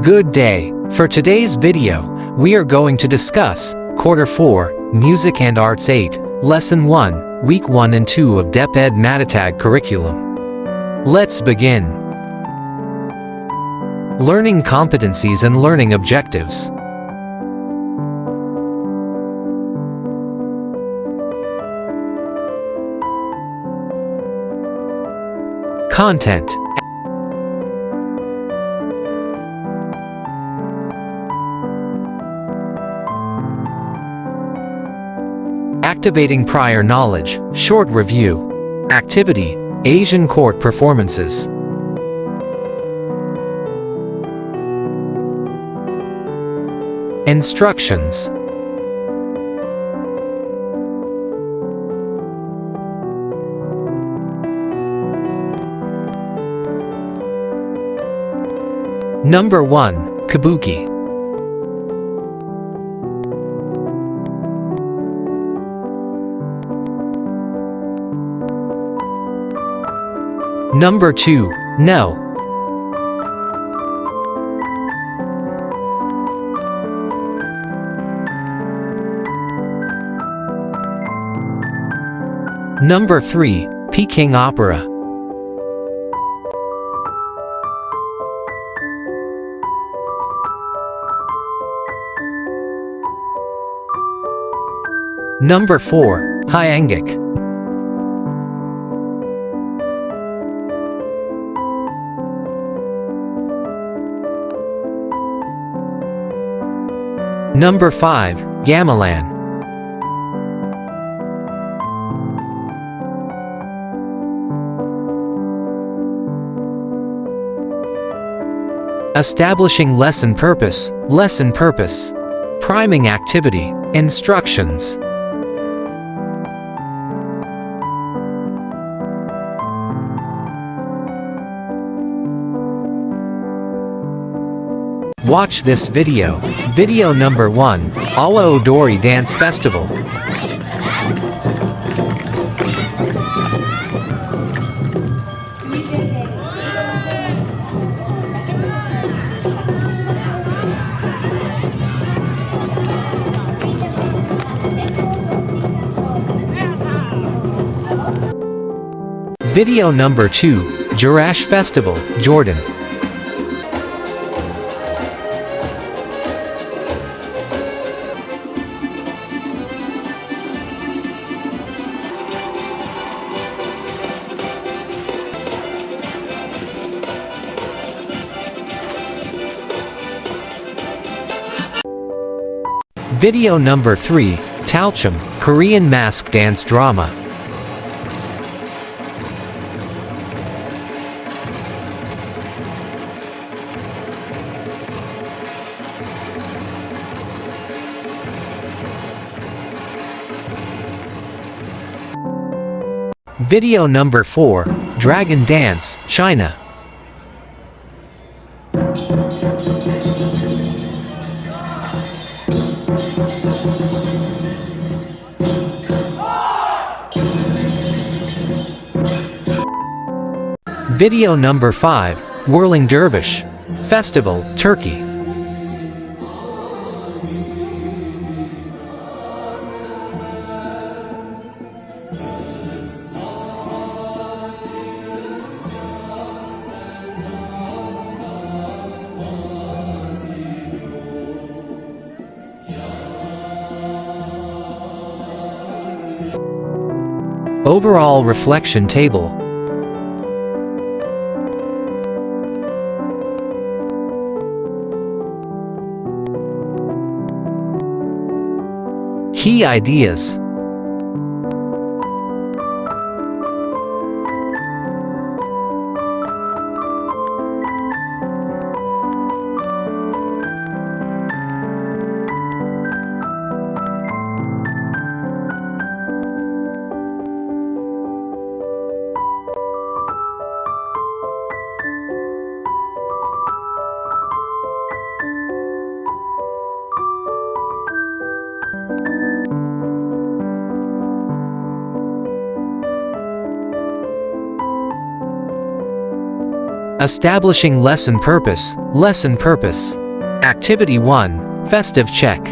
Good day. For today's video, we are going to discuss Quarter 4, Music and Arts 8, Lesson 1, Week 1 and 2 of DEPED MATATAG curriculum. Let's begin. Learning competencies and learning objectives. Content. Activating prior knowledge, short review. Activity, Asian court performances. Instructions. Number 1, Kabuki. Number 2, No. Number 3, Peking Opera. Number 4, Hyeangik. Number 5, Gamelan. Establishing lesson purpose, priming activity, instructions. Watch this video. Video number 1, Awa Odori Dance Festival. Video number 2, Jerash Festival, Jordan. Video number 3, Talchum, Korean Mask Dance Drama. Video number 4, Dragon Dance, China. Video number 5, Whirling Dervish Festival, Turkey. Overall reflection table. Key ideas. Establishing lesson purpose. Lesson purpose. Activity 1. Festive check.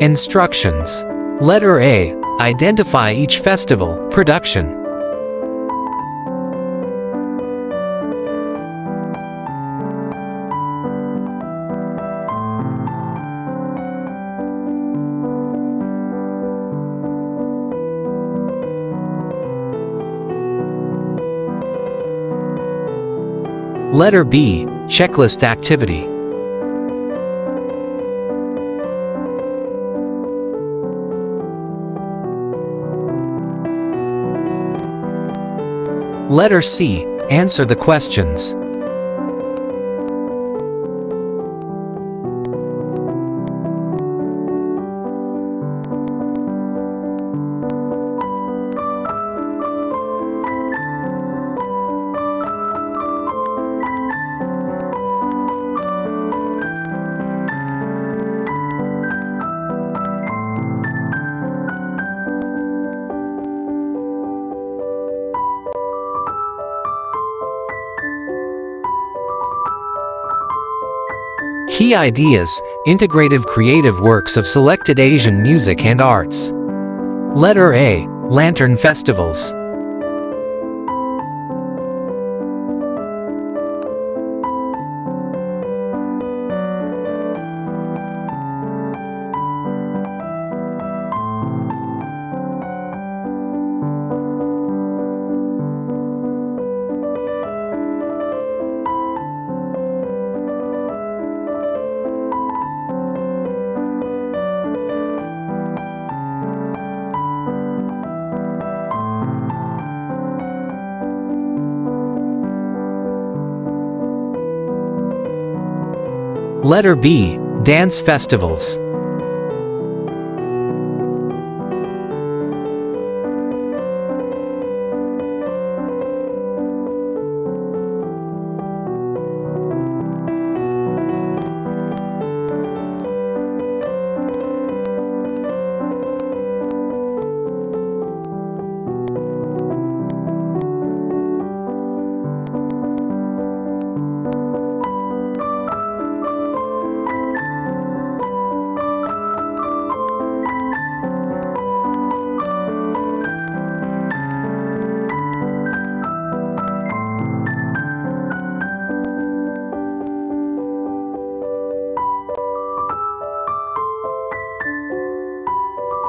Instructions. Letter A. Identify each festival, production. Letter B. Checklist activity. Letter C. Answer the questions. Key ideas: integrative creative works of selected Asian music and arts. Letter A. Lantern festivals. Letter B. Dance festivals.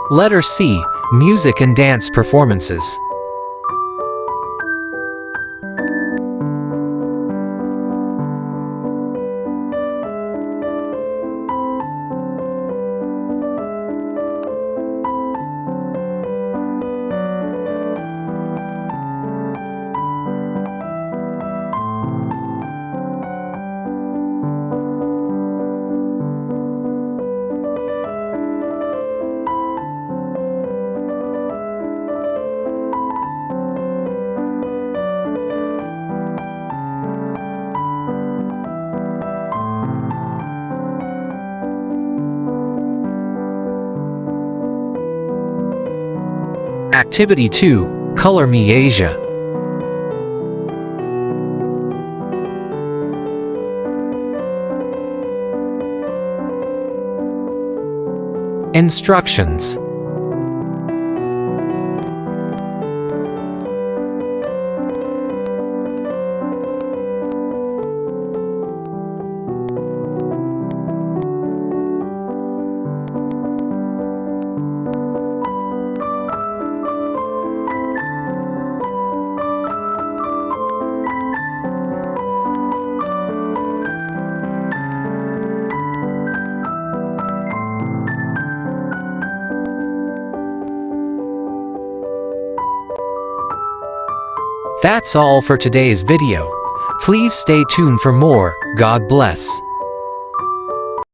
Letter C. Music and dance performances. Activity 2. Color Me Asia. Instructions. That's all for today's video. Please stay tuned for more. God bless.